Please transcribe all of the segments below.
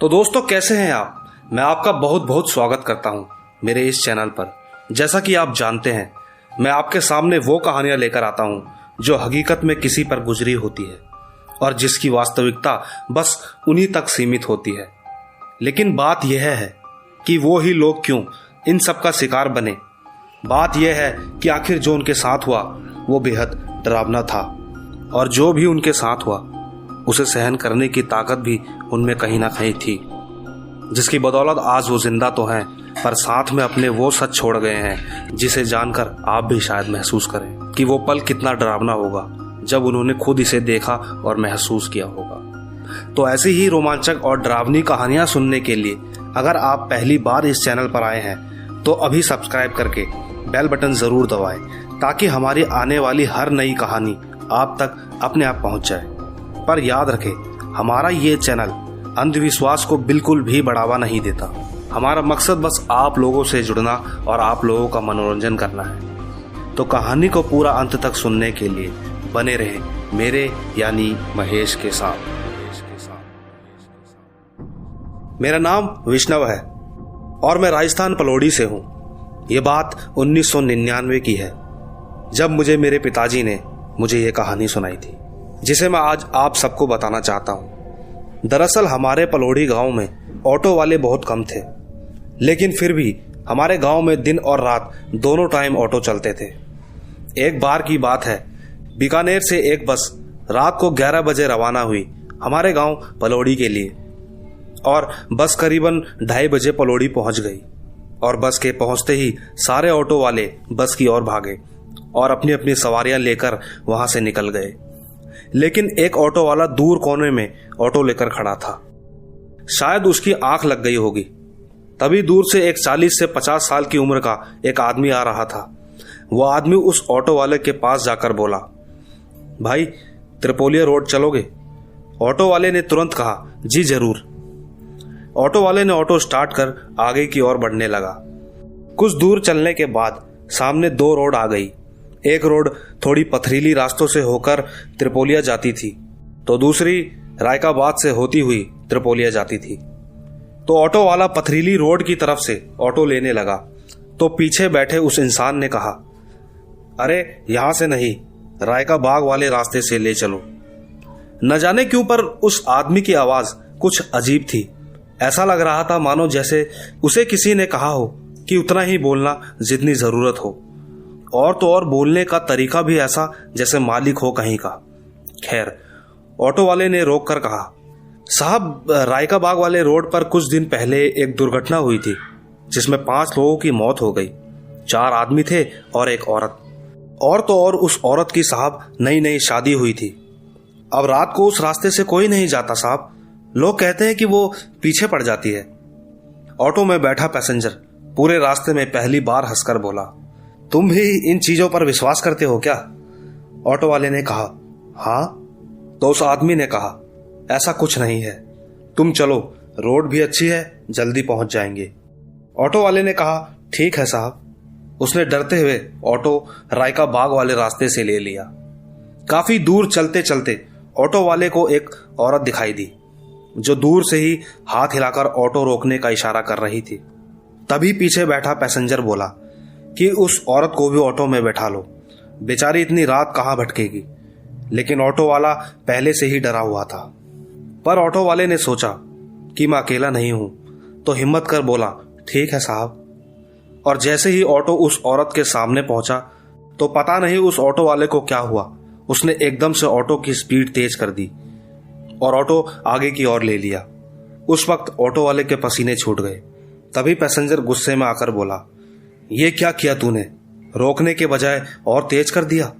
तो दोस्तों, कैसे हैं आप। मैं आपका बहुत बहुत स्वागत करता हूं मेरे इस चैनल पर। जैसा कि आप जानते हैं, मैं आपके सामने वो कहानियां लेकर आता हूं जो हकीकत में किसी पर गुजरी होती है और जिसकी वास्तविकता बस उन्हीं तक सीमित होती है। लेकिन बात यह है कि वो ही लोग क्यों इन सब का शिकार बने। बात यह है कि आखिर जो उनके साथ हुआ वो बेहद डरावना था, और जो भी उनके साथ हुआ उसे सहन करने की ताकत भी उनमें कहीं ना कहीं थी, जिसकी बदौलत आज वो जिंदा तो हैं, पर साथ में अपने वो सच छोड़ गए हैं जिसे जानकर आप भी शायद महसूस करें कि वो पल कितना डरावना होगा जब उन्होंने खुद इसे देखा और महसूस किया होगा। तो ऐसी ही रोमांचक और डरावनी कहानियां सुनने के लिए अगर आप पहली बार इस चैनल पर आए हैं तो अभी सब्सक्राइब करके बेल बटन जरूर दबाएं, ताकि हमारी आने वाली हर नई कहानी आप तक अपने आप पहुंच जाए। पर याद रखें, हमारा ये चैनल अंधविश्वास को बिल्कुल भी बढ़ावा नहीं देता। हमारा मकसद बस आप लोगों से जुड़ना और आप लोगों का मनोरंजन करना है। तो कहानी को पूरा अंत तक सुनने के लिए बने रहें मेरे यानी महेश के साथ। मेरा नाम विष्णव है और मैं राजस्थान पलौड़ी से हूँ। ये बात 1999 की है, जब मुझे मेरे पिताजी ने मुझे ये कहानी सुनाई थी, जिसे मैं आज आप सबको बताना चाहता हूँ। दरअसल हमारे पलौड़ी गांव में ऑटो वाले बहुत कम थे, लेकिन फिर भी हमारे गांव में दिन और रात दोनों टाइम ऑटो चलते थे। एक बार की बात है, बीकानेर से एक बस रात को 11 बजे रवाना हुई हमारे गांव पलौड़ी के लिए, और बस करीबन 2:30 बजे पलौड़ी पहुंच गई। और बस के पहुंचते ही सारे ऑटो वाले बस की ओर भागे और अपनी अपनी सवारियां लेकर वहां से निकल गए। लेकिन एक ऑटो वाला दूर कोने में ऑटो लेकर खड़ा था। शायद उसकी आंख लग गई होगी। तभी दूर से एक 40 से 50 साल की उम्र का एक आदमी आ रहा था। वो आदमी उस ऑटो वाले के पास जाकर बोला, भाई त्रिपोलिया रोड चलोगे? ऑटो वाले ने तुरंत कहा, जी जरूर। ऑटो वाले ने ऑटो स्टार्ट कर आगे की ओर बढ़ने लगा। कुछ दूर चलने के बाद सामने 2 रोड आ गई। एक रोड थोड़ी पथरीली रास्तों से होकर त्रिपोलिया जाती थी, तो दूसरी रायकाबाद से होती हुई त्रिपोलिया जाती थी। तो ऑटो वाला पथरीली रोड की तरफ से ऑटो लेने लगा, तो पीछे बैठे उस इंसान ने कहा, अरे यहां से नहीं, रायकाबाग वाले रास्ते से ले चलो। न जाने क्यों पर उस आदमी की आवाज कुछ अजीब थी। ऐसा लग रहा था मानो जैसे उसे किसी ने कहा हो कि उतना ही बोलना जितनी जरूरत हो, और तो और बोलने का तरीका भी ऐसा जैसे मालिक हो कहीं का। खैर, ऑटो वाले ने रोक कर कहा, साहब रायकाबाग वाले रोड पर कुछ दिन पहले एक दुर्घटना हुई थी, जिसमें 5 लोगों की मौत हो गई। 4 आदमी थे और एक औरत। और तो और उस औरत की साहब नई नई शादी हुई थी। अब रात को उस रास्ते से कोई नहीं जाता साहब, लोग कहते हैं कि वो पीछे पड़ जाती है। ऑटो में बैठा पैसेंजर पूरे रास्ते में पहली बार हंसकर बोला, तुम भी इन चीजों पर विश्वास करते हो क्या? ऑटो वाले ने कहा, हाँ। तो उस आदमी ने कहा, ऐसा कुछ नहीं है, तुम चलो, रोड भी अच्छी है, जल्दी पहुंच जाएंगे। ऑटो वाले ने कहा, ठीक है साहब। उसने डरते हुए ऑटो रायका बाग वाले रास्ते से ले लिया। काफी दूर चलते चलते ऑटो वाले को एक औरत दिखाई दी, जो दूर से ही हाथ हिलाकर ऑटो रोकने का इशारा कर रही थी। तभी पीछे बैठा पैसेंजर बोला कि उस औरत को भी ऑटो में बैठा लो, बेचारी इतनी रात कहाँ भटकेगी। लेकिन ऑटो वाला पहले से ही डरा हुआ था। पर ऑटो वाले ने सोचा कि मैं अकेला नहीं हूं, तो हिम्मत कर बोला, ठीक है साहब। और जैसे ही ऑटो उस औरत के सामने पहुंचा, तो पता नहीं उस ऑटो वाले को क्या हुआ, उसने एकदम से ऑटो की स्पीड तेज कर दी और ऑटो आगे की ओर ले लिया। उस वक्त ऑटो वाले के पसीने छूट गए। तभी पैसेंजर गुस्से में आकर बोला, ये क्या किया तूने, रोकने के बजाय और तेज कर दिया।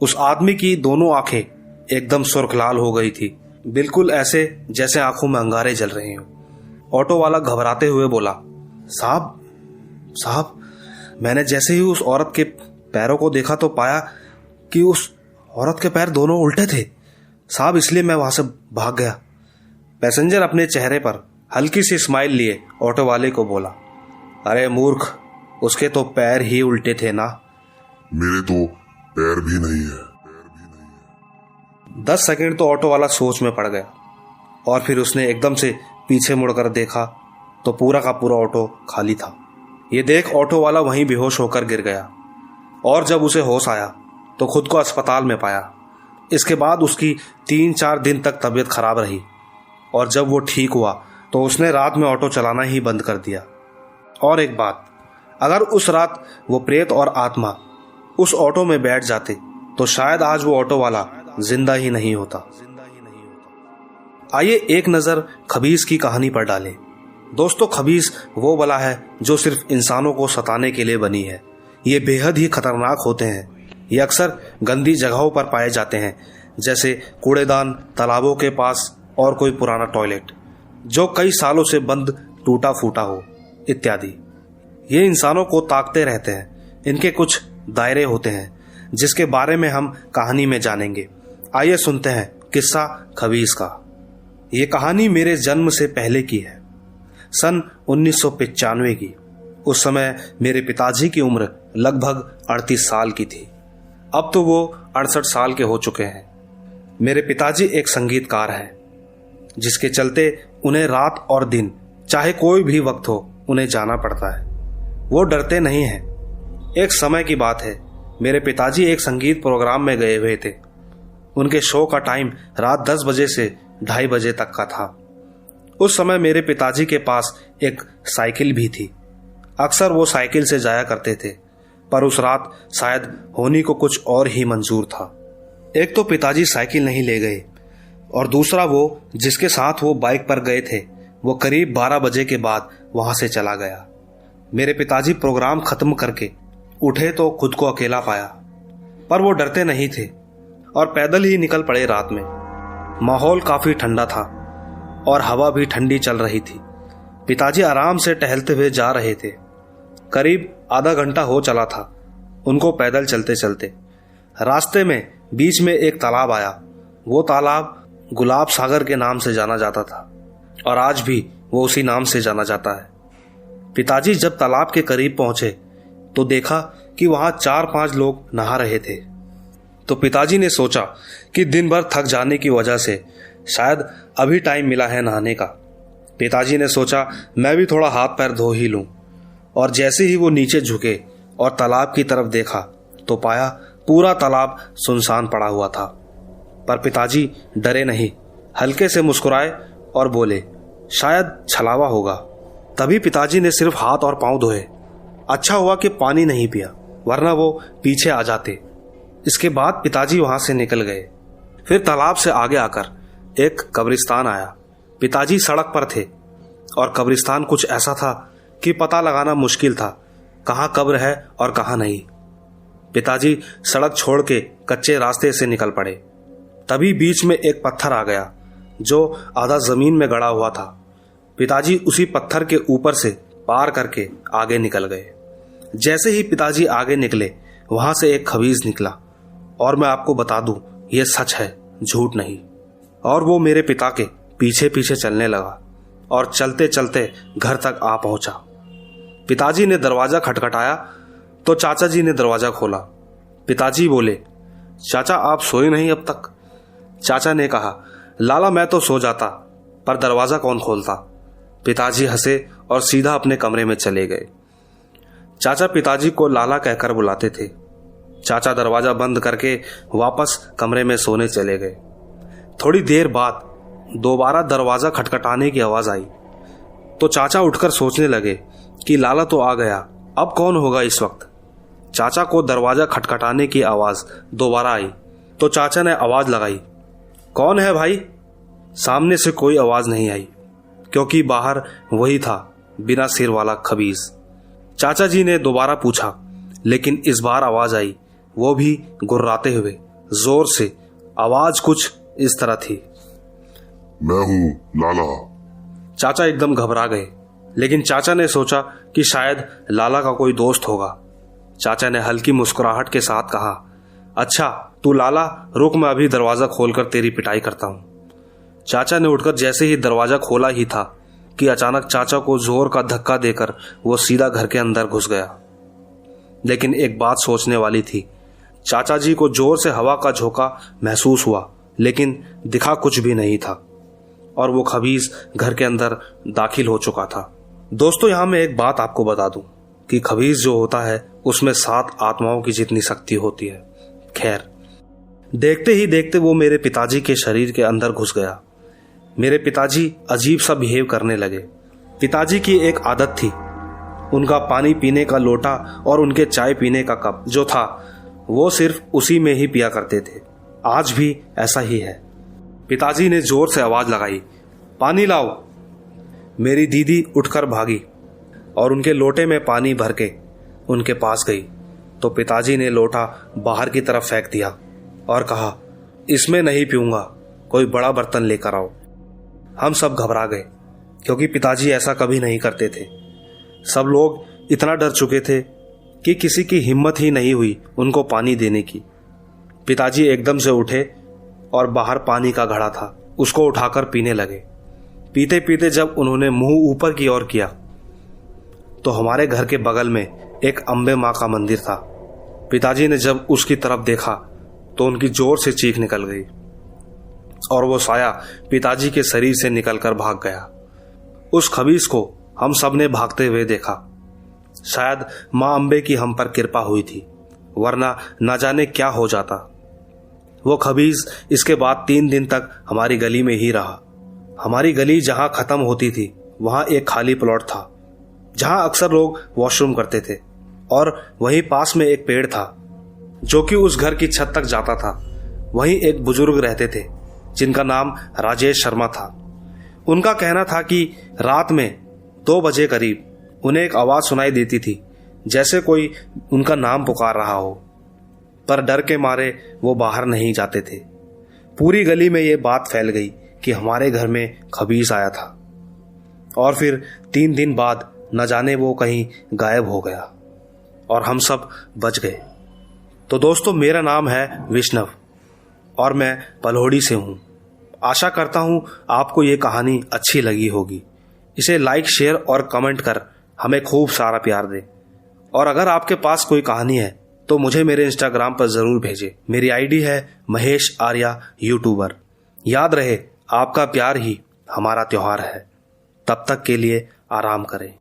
उस आदमी की दोनों आंखें एकदम सुर्ख लाल हो गई थी, बिल्कुल ऐसे जैसे आंखों में अंगारे जल रहे हों। ऑटो वाला घबराते हुए बोला, साहब, मैंने जैसे ही उस औरत के पैरों को देखा तो पाया कि उस औरत के पैर दोनों उल्टे थे साहब, इसलिए मैं वहां से भाग गया। पैसेंजर अपने चेहरे पर हल्की सी स्माइल लिए ऑटो वाले को बोला, अरे मूर्ख, उसके तो पैर ही उल्टे थे ना। मेरे तो पैर भी नहीं है। 10 सेकंड तो ऑटो वाला सोच में पड़ गया और फिर उसने एकदम से पीछे मुड़कर देखा तो पूरा का पूरा ऑटो खाली था। ये देख ऑटो वाला वहीं बेहोश होकर गिर गया और जब उसे होश आया तो खुद को अस्पताल में पाया। इसके बाद उसकी 3-4 दिन तक तबीयत खराब रही और जब वो ठीक हुआ तो उसने रात में ऑटो चलाना ही बंद कर दिया। और एक बात, अगर उस रात वो प्रेत और आत्मा उस ऑटो में बैठ जाते तो शायद आज वो ऑटो वाला जिंदा ही नहीं होता। आइए एक नज़र खबीस की कहानी पर डालें। दोस्तों, खबीस वो बला है जो सिर्फ इंसानों को सताने के लिए बनी है। ये बेहद ही खतरनाक होते हैं। ये अक्सर गंदी जगहों पर पाए जाते हैं, जैसे कूड़ेदान, तालाबों के पास और कोई पुराना टॉयलेट जो कई सालों से बंद टूटा फूटा हो इत्यादि। ये इंसानों को ताकते रहते हैं। इनके कुछ दायरे होते हैं जिसके बारे में हम कहानी में जानेंगे। आइए सुनते हैं किस्सा खबीस का। ये कहानी मेरे जन्म से पहले की है, सन 1995 की। उस समय मेरे पिताजी की उम्र लगभग 38 साल की थी। अब तो वो 68 साल के हो चुके हैं। मेरे पिताजी एक संगीतकार हैं, जिसके चलते उन्हें रात और दिन चाहे कोई भी वक्त हो उन्हें जाना पड़ता है। वो डरते नहीं हैं। एक समय की बात है, मेरे पिताजी एक संगीत प्रोग्राम में गए हुए थे। उनके शो का टाइम रात 10 बजे से 2:30 बजे तक का था। उस समय मेरे पिताजी के पास एक साइकिल भी थी। अक्सर वो साइकिल से जाया करते थे, पर उस रात शायद होनी को कुछ और ही मंजूर था। एक तो पिताजी साइकिल नहीं ले गए और दूसरा वो जिसके साथ वो बाइक पर गए थे वो करीब 12 बजे के बाद वहां से चला गया। मेरे पिताजी प्रोग्राम खत्म करके उठे तो खुद को अकेला पाया, पर वो डरते नहीं थे और पैदल ही निकल पड़े। रात में माहौल काफी ठंडा था और हवा भी ठंडी चल रही थी। पिताजी आराम से टहलते हुए जा रहे थे। करीब आधा घंटा हो चला था उनको पैदल चलते चलते। रास्ते में बीच में एक तालाब आया। वो तालाब गुलाब सागर के नाम से जाना जाता था और आज भी वो उसी नाम से जाना जाता है। पिताजी जब तालाब के करीब पहुंचे तो देखा कि वहां 4-5 लोग नहा रहे थे। तो पिताजी ने सोचा कि दिन भर थक जाने की वजह से शायद अभी टाइम मिला है नहाने का। पिताजी ने सोचा मैं भी थोड़ा हाथ पैर धो ही लूं। और जैसे ही वो नीचे झुके और तालाब की तरफ देखा तो पाया पूरा तालाब सुनसान पड़ा हुआ था। पर पिताजी डरे नहीं, हल्के से मुस्कुराए और बोले शायद छलावा होगा। तभी पिताजी ने सिर्फ हाथ और पांव धोए। अच्छा हुआ कि पानी नहीं पिया, वरना वो पीछे आ जाते। इसके बाद पिताजी वहां से निकल गए। फिर तालाब से आगे आकर एक कब्रिस्तान आया। पिताजी सड़क पर थे और कब्रिस्तान कुछ ऐसा था कि पता लगाना मुश्किल था कहाँ कब्र है और कहाँ नहीं। पिताजी सड़क छोड़ के कच्चे रास्ते से निकल पड़े। तभी बीच में एक पत्थर आ गया जो आधा जमीन में गड़ा हुआ था। पिताजी उसी पत्थर के ऊपर से पार करके आगे निकल गए। जैसे ही पिताजी आगे निकले वहां से एक खबीस निकला, और मैं आपको बता दूं यह सच है, झूठ नहीं। और वो मेरे पिता के पीछे पीछे चलने लगा और चलते चलते घर तक आ पहुंचा। पिताजी ने दरवाजा खटखटाया तो चाचा जी ने दरवाजा खोला। पिताजी बोले चाचा आप सोए नहीं अब तक? चाचा ने कहा लाला मैं तो सो जाता, पर दरवाजा कौन खोलता। पिताजी हंसे और सीधा अपने कमरे में चले गए। चाचा पिताजी को लाला कहकर बुलाते थे। चाचा दरवाजा बंद करके वापस कमरे में सोने चले गए। थोड़ी देर बाद दोबारा दरवाजा खटखटाने की आवाज आई तो चाचा उठकर सोचने लगे कि लाला तो आ गया, अब कौन होगा इस वक्त। चाचा को दरवाजा खटखटाने की आवाज दोबारा आई तो चाचा ने आवाज लगाई कौन है भाई। सामने से कोई आवाज नहीं आई क्योंकि बाहर वही था, बिना सिर वाला खबीस। चाचा जी ने दोबारा पूछा, लेकिन इस बार आवाज आई, वो भी गुर्राते हुए, जोर से। आवाज कुछ इस तरह थी मैं हूं लाला। चाचा एकदम घबरा गए, लेकिन चाचा ने सोचा कि शायद लाला का कोई दोस्त होगा। चाचा ने हल्की मुस्कुराहट के साथ कहा अच्छा तू लाला रुक, मैं अभी दरवाजा खोलकर तेरी पिटाई करता हूं। चाचा ने उठकर जैसे ही दरवाजा खोला ही था कि अचानक चाचा को जोर का धक्का देकर वो सीधा घर के अंदर घुस गया। लेकिन एक बात सोचने वाली थी, चाचा जी को जोर से हवा का झोंका महसूस हुआ, लेकिन दिखा कुछ भी नहीं था। और वो खबीज घर के अंदर दाखिल हो चुका था। दोस्तों, यहाँ मैं एक बात आपको बता दूं कि खबीज जो होता है उसमें 7 आत्माओं की जितनी शक्ति होती है। खैर, देखते ही देखते वो मेरे पिताजी के शरीर के अंदर घुस गया। मेरे पिताजी अजीब सा बिहेव करने लगे। पिताजी की एक आदत थी, उनका पानी पीने का लोटा और उनके चाय पीने का कप जो था वो सिर्फ उसी में ही पिया करते थे। आज भी ऐसा ही है। पिताजी ने जोर से आवाज लगाई, पानी लाओ। मेरी दीदी उठकर भागी और उनके लोटे में पानी भर के उनके पास गई तो पिताजी ने लोटा बाहर की तरफ फेंक दिया और कहा, इसमें नहीं पीऊंगा, कोई बड़ा बर्तन लेकर आओ। हम सब घबरा गए क्योंकि पिताजी ऐसा कभी नहीं करते थे। सब लोग इतना डर चुके थे कि किसी की हिम्मत ही नहीं हुई उनको पानी देने की। पिताजी एकदम से उठे और बाहर पानी का घड़ा था, उसको उठाकर पीने लगे। पीते पीते जब उन्होंने मुंह ऊपर की ओर किया तो हमारे घर के बगल में एक अम्बे माँ का मंदिर था। पिताजी ने जब उसकी तरफ देखा तो उनकी जोर से चीख निकल गई और वो साया पिताजी के शरीर से निकलकर भाग गया। उस खबीज को हम सब ने भागते हुए देखा। शायद मां अम्बे की हम पर कृपा हुई थी, वरना न जाने क्या हो जाता। वो खबीज इसके बाद 3 दिन तक हमारी गली में ही रहा। हमारी गली जहां खत्म होती थी वहां एक खाली प्लॉट था जहां अक्सर लोग वॉशरूम करते थे और वहीं पास में एक पेड़ था जो कि उस घर की छत तक जाता था। वहीं एक बुजुर्ग रहते थे जिनका नाम राजेश शर्मा था। उनका कहना था कि रात में 2 बजे करीब उन्हें एक आवाज सुनाई देती थी जैसे कोई उनका नाम पुकार रहा हो, पर डर के मारे वो बाहर नहीं जाते थे। पूरी गली में ये बात फैल गई कि हमारे घर में खबीज आया था और फिर 3 दिन बाद न जाने वो कहीं गायब हो गया और हम सब बच गए। तो दोस्तों, मेरा नाम है विष्णव और मैं पलोड़ी से हूँ। आशा करता हूँ आपको ये कहानी अच्छी लगी होगी। इसे लाइक, शेयर और कमेंट कर हमें खूब सारा प्यार दें। और अगर आपके पास कोई कहानी है तो मुझे मेरे इंस्टाग्राम पर ज़रूर भेजें। मेरी आईडी है महेश आर्या यूट्यूबर। याद रहे, आपका प्यार ही हमारा त्योहार है। तब तक के लिए आराम करें।